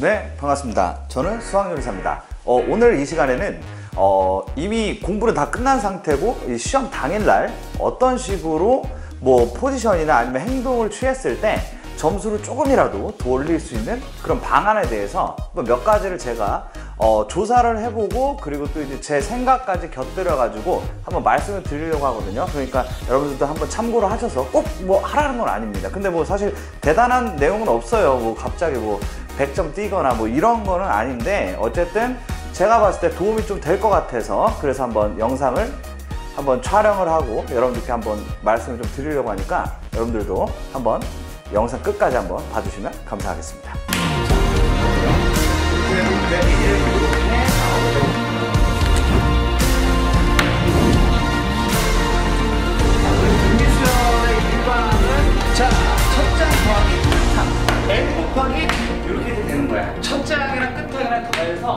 네, 반갑습니다. 저는 수학요리사입니다. 오늘 이 시간에는 이미 공부는 다 끝난 상태고 이 시험 당일날 어떤 식으로 뭐 포지션이나 아니면 행동을 취했을 때 점수를 조금이라도 더 올릴 수 있는 그런 방안에 대해서 몇 가지를 제가 조사를 해보고 그리고 또 이제 제 생각까지 곁들여 가지고 한번 말씀을 드리려고 하거든요. 그러니까 여러분들도 한번 참고를 하셔서 꼭 뭐 하라는 건 아닙니다. 근데 뭐 사실 대단한 내용은 없어요. 뭐 갑자기 뭐 100점 뛰거나 뭐 이런 거는 아닌데 어쨌든 제가 봤을 때 도움이 좀 될 것 같아서 그래서 한번 영상을 한번 촬영을 하고 여러분들께 한번 말씀을 좀 드리려고 하니까 여러분들도 한번 영상 끝까지 한번 봐주시면 감사하겠습니다. 자, 첫 장 더하기 n 곱하기 이렇게 되는 거야. 첫 장이랑 끝장이랑 더해서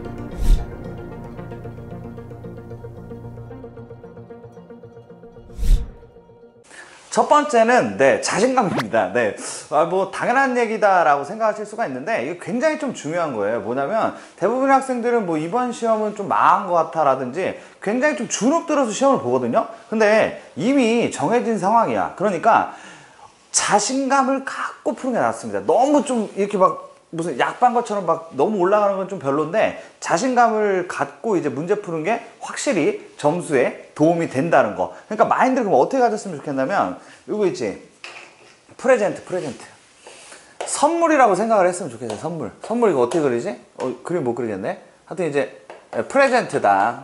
첫 번째는 자신감입니다. 뭐 당연한 얘기다라고 생각하실 수가 있는데 이게 굉장히 좀 중요한 거예요. 뭐냐면 대부분의 학생들은 뭐 이번 시험은 좀 망한 것 같아 라든지 굉장히 좀 주눅 들어서 시험을 보거든요. 근데 이미 정해진 상황이야. 그러니까 자신감을 갖고 푸는 게 낫습니다. 너무 좀 이렇게 막 무슨 약반 것처럼 막 너무 올라가는 건 좀 별론데 자신감을 갖고 이제 문제 푸는 게 확실히 점수에 도움이 된다는 거. 그러니까 마인드를 그럼 어떻게 가졌으면 좋겠냐면 이거 있지, 프레젠트 선물이라고 생각을 했으면 좋겠어요. 선물 이거 어떻게 그리지? 그림 못 그리겠네. 하여튼 이제 프레젠트다.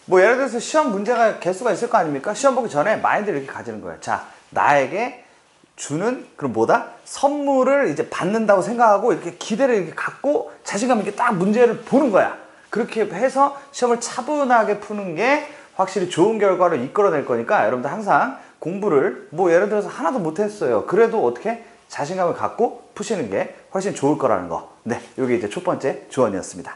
뭐 예를 들어서 시험 문제가 개수가 있을 거 아닙니까? 시험 보기 전에 마인드를 이렇게 가지는 거예요. 자, 나에게 주는 그럼 뭐다? 선물을 이제 받는다고 생각하고 이렇게 기대를 이렇게 갖고 자신감 있게 딱 문제를 보는 거야. 그렇게 해서 시험을 차분하게 푸는 게 확실히 좋은 결과를 이끌어낼 거니까 여러분들 항상 공부를 뭐 예를 들어서 하나도 못했어요. 그래도 어떻게 자신감을 갖고 푸시는 게 훨씬 좋을 거라는 거. 네, 이게 이제 첫 번째 조언이었습니다.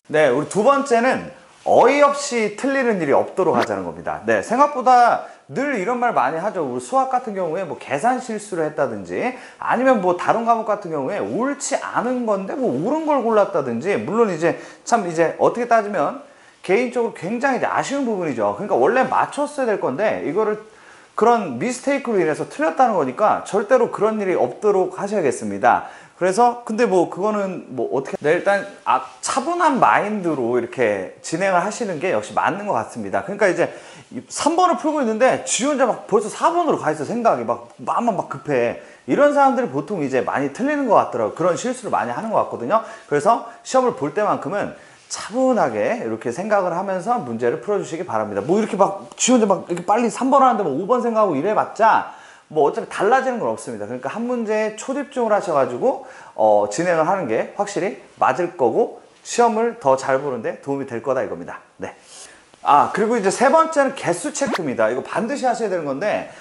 네, 우리 두 번째는 어이없이 틀리는 일이 없도록 하자는 겁니다. 생각보다 늘 이런 말 많이 하죠. 우리 수학 같은 경우에 뭐 계산 실수를 했다든지 아니면 뭐 다른 과목 같은 경우에 옳지 않은 건데 뭐 옳은 걸 골랐다든지 물론 이제 참 이제 어떻게 따지면 개인적으로 굉장히 아쉬운 부분이죠. 그러니까 원래 맞췄어야 될 건데 이거를 그런 미스테이크로 인해서 틀렸다는 거니까 절대로 그런 일이 없도록 하셔야겠습니다. 그래서 근데 뭐 그거는 뭐 어떻게 일단 차분한 마인드로 이렇게 진행을 하시는 게 역시 맞는 것 같습니다. 그러니까 이제 3번을 풀고 있는데 지 혼자 막 벌써 4번으로 가 있어. 생각이 마음만 막 급해. 이런 사람들이 보통 이제 많이 틀리는 것 같더라고요. 그런 실수를 많이 하는 것 같거든요. 그래서 시험을 볼 때만큼은 차분하게 이렇게 생각을 하면서 문제를 풀어주시기 바랍니다. 뭐 이렇게 막 지 혼자 막 이렇게 빨리 3번 하는데 뭐 5번 생각하고 이래봤자 뭐 어차피 달라지는 건 없습니다. 그러니까 한 문제에 초집중을 하셔가지고 진행을 하는 게 확실히 맞을 거고 시험을 더 잘 보는데 도움이 될 거다 이겁니다. 그리고 이제 세 번째는 개수 체크입니다. 이거 반드시 하셔야 되는 건데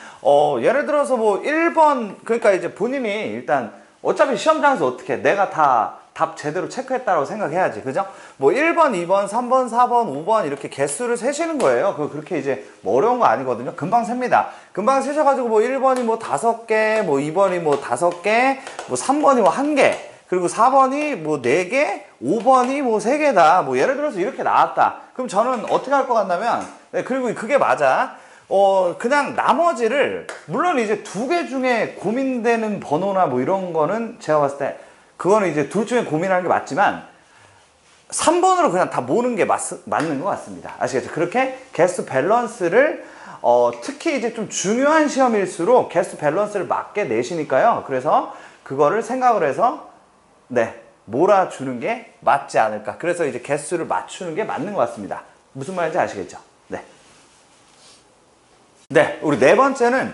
예를 들어서 뭐 1번 그러니까 이제 본인이 일단 어차피 시험장에서 어떻게 내가 다 답 제대로 체크했다고 생각해야지. 그죠? 뭐 1번, 2번, 3번, 4번, 5번 이렇게 개수를 세시는 거예요. 그렇게 이제 뭐 어려운 거 아니거든요. 금방 셉니다. 금방 세셔가지고 뭐 1번이 뭐 5개, 뭐 2번이 뭐 5개, 뭐 3번이 뭐 1개, 그리고 4번이 뭐 4개, 5번이 뭐 3개다. 뭐 예를 들어서 이렇게 나왔다. 그럼 저는 어떻게 할 것 같냐면, 그리고 그게 맞아. 그냥 나머지를, 물론 이제 2개 중에 고민되는 번호나 뭐 이런 거는 제가 봤을 때 그거는 이제 둘 중에 고민하는 게 맞지만 3번으로 그냥 다 모으는 게 맞는 것 같습니다. 아시겠죠? 그렇게 개수 밸런스를 특히 이제 좀 중요한 시험일수록 개수 밸런스를 맞게 내시니까요. 그래서 그거를 생각을 해서 몰아주는 게 맞지 않을까. 그래서 이제 개수를 맞추는 게 맞는 것 같습니다. 무슨 말인지 아시겠죠? 우리 네 번째는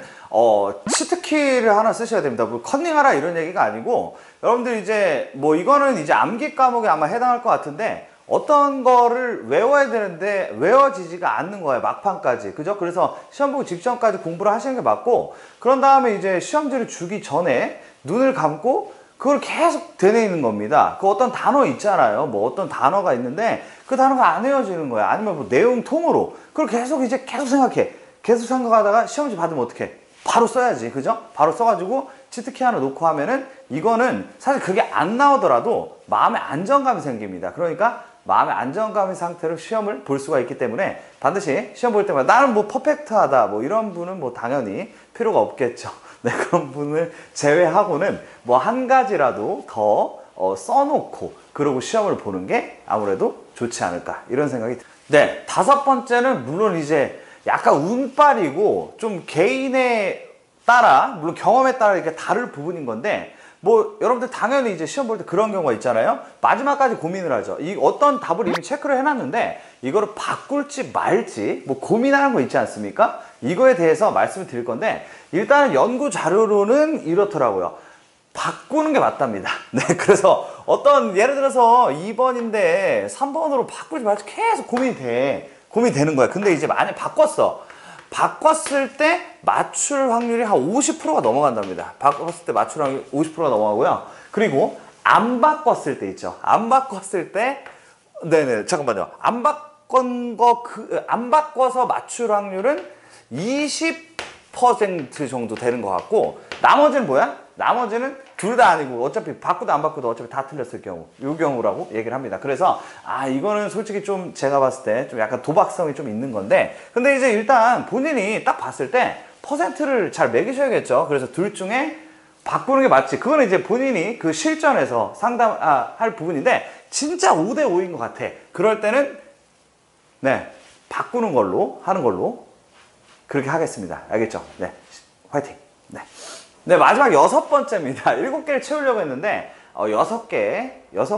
치트키를 하나 쓰셔야 됩니다. 뭐 컨닝하라 이런 얘기가 아니고 여러분들 이제 뭐 이거는 이제 암기 과목에 아마 해당할 것 같은데 어떤 거를 외워야 되는데 외워지지가 않는 거예요. 막판까지. 그죠? 그래서 시험 보기 직전까지 공부를 하시는 게 맞고 그런 다음에 이제 시험지를 주기 전에 눈을 감고 그걸 계속 되뇌이는 겁니다. 그 어떤 단어 있잖아요. 뭐 어떤 단어가 있는데 그 단어가 안 외워지는 거야. 아니면 뭐 내용 통으로 그걸 계속 생각해. 계속 생각하다가 시험지 받으면 어떡해? 바로 써야지. 그죠? 바로 써가지고 치트키 하나 놓고 하면은 이거는 사실 그게 안 나오더라도 마음의 안정감이 생깁니다. 그러니까 마음의 안정감의 상태로 시험을 볼 수가 있기 때문에 반드시 시험 볼 때마다 나는 뭐 퍼펙트하다 뭐 이런 분은 뭐 당연히 필요가 없겠죠. 네, 그런 분을 제외하고는 뭐 한 가지라도 더 써놓고 그러고 시험을 보는 게 아무래도 좋지 않을까 이런 생각이 듭니다. 네, 다섯 번째는 물론 이제 약간 운빨이고 좀 개인에 따라 물론 경험에 따라 이렇게 다를 부분인 건데 뭐 여러분들 당연히 이제 시험 볼 때 그런 경우가 있잖아요. 마지막까지 고민을 하죠. 이 어떤 답을 이미 체크를 해놨는데 이거를 바꿀지 말지 뭐 고민하는 거 있지 않습니까? 이거에 대해서 말씀을 드릴 건데 일단은 연구 자료로는 이렇더라고요. 바꾸는 게 맞답니다. 네, 그래서 어떤 예를 들어서 2번인데 3번으로 바꿀지 말지 계속 고민이 되는 거야. 근데 이제 만약 바꿨을 때 맞출 확률이 한 50%가 넘어간답니다. 바꿨을 때 맞출 확률이 50%가 넘어가고요. 그리고 안 바꿨을 때 있죠. 안 바꿨을 때, 네네, 잠깐만요. 안 바꿔서 맞출 확률은 20% 정도 되는 것 같고, 나머지는 뭐야? 나머지는 둘 다 아니고 어차피 바꾸도 안 바꾸도 어차피 다 틀렸을 경우 이 경우라고 얘기를 합니다. 그래서 이거는 솔직히 좀 제가 봤을 때 좀 약간 도박성이 좀 있는 건데 근데 이제 일단 본인이 딱 봤을 때 퍼센트를 잘 매기셔야겠죠. 그래서 둘 중에 바꾸는 게 맞지. 그거는 이제 본인이 그 실전에서 상담할 부분인데 진짜 5대 5인 것 같아. 그럴 때는 네, 바꾸는 걸로 하는 걸로 그렇게 하겠습니다. 알겠죠? 네, 화이팅. 네, 마지막 여섯 번째입니다. 7개를 채우려고 했는데, 여섯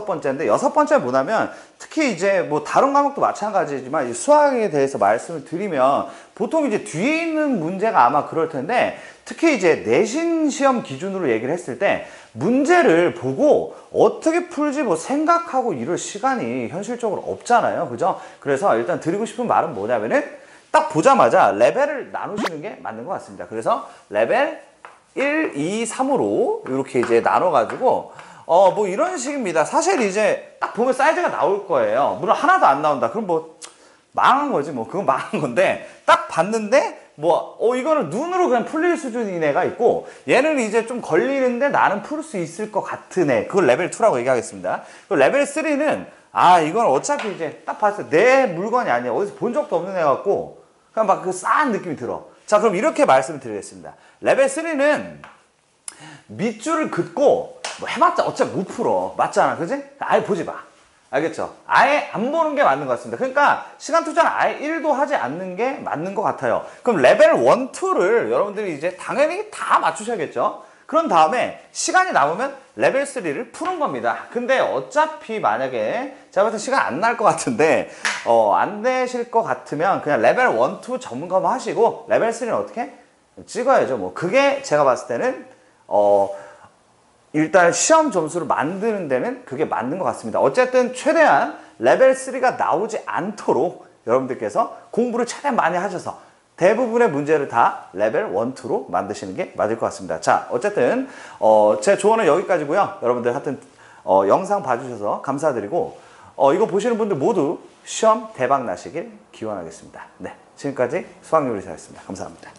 번째인데, 여섯 번째는 뭐냐면, 특히 이제 뭐 다른 과목도 마찬가지지만, 수학에 대해서 말씀을 드리면, 보통 이제 뒤에 있는 문제가 아마 그럴 텐데, 특히 이제 내신 시험 기준으로 얘기를 했을 때, 문제를 보고 어떻게 풀지 뭐 생각하고 이럴 시간이 현실적으로 없잖아요. 그죠? 그래서 일단 드리고 싶은 말은 뭐냐면은, 딱 보자마자 레벨을 나누시는 게 맞는 것 같습니다. 그래서 레벨 1, 2, 3으로 이렇게 이제 나눠가지고 뭐 이런 식입니다. 사실 이제 딱 보면 사이즈가 나올 거예요. 물론 하나도 안 나온다. 그럼 뭐 망한 거지 뭐. 그건 망한 건데 딱 봤는데 뭐 이거는 눈으로 그냥 풀릴 수준인 애가 있고 얘는 이제 좀 걸리는데 나는 풀 수 있을 것 같은 애. 그걸 레벨 2라고 얘기하겠습니다. 그리고 레벨 3는 이건 어차피 이제 딱 봤을 때 내 물건이 아니야. 어디서 본 적도 없는 애 같고 그냥 막 그 싸한 느낌이 들어. 자, 그럼 이렇게 말씀을 드리겠습니다. 레벨 3는 밑줄을 긋고 뭐 해봤자 어차피 못 풀어. 맞잖아. 그지? 아예 보지 마. 알겠죠? 아예 안 보는 게 맞는 것 같습니다. 그러니까 시간 투자는 아예 1도 하지 않는 게 맞는 것 같아요. 그럼 레벨 1, 2를 여러분들이 이제 당연히 다 맞추셔야겠죠? 그런 다음에 시간이 남으면 레벨 3를 푸는 겁니다. 근데 어차피 만약에 제가 봤을 때 시간 안 날 것 같은데 안 되실 것 같으면 그냥 레벨 1, 2 전문가만 하시고 레벨 3는 어떻게? 찍어야죠. 뭐 그게 제가 봤을 때는 일단 시험 점수를 만드는 데는 그게 맞는 것 같습니다. 어쨌든 최대한 레벨 3가 나오지 않도록 여러분들께서 공부를 최대한 많이 하셔서 대부분의 문제를 다 레벨 1, 2로 만드시는 게 맞을 것 같습니다. 자, 어쨌든 제 조언은 여기까지고요. 여러분들 하여튼 영상 봐주셔서 감사드리고 이거 보시는 분들 모두 시험 대박 나시길 기원하겠습니다. 네, 지금까지 수학요리사였습니다. 감사합니다.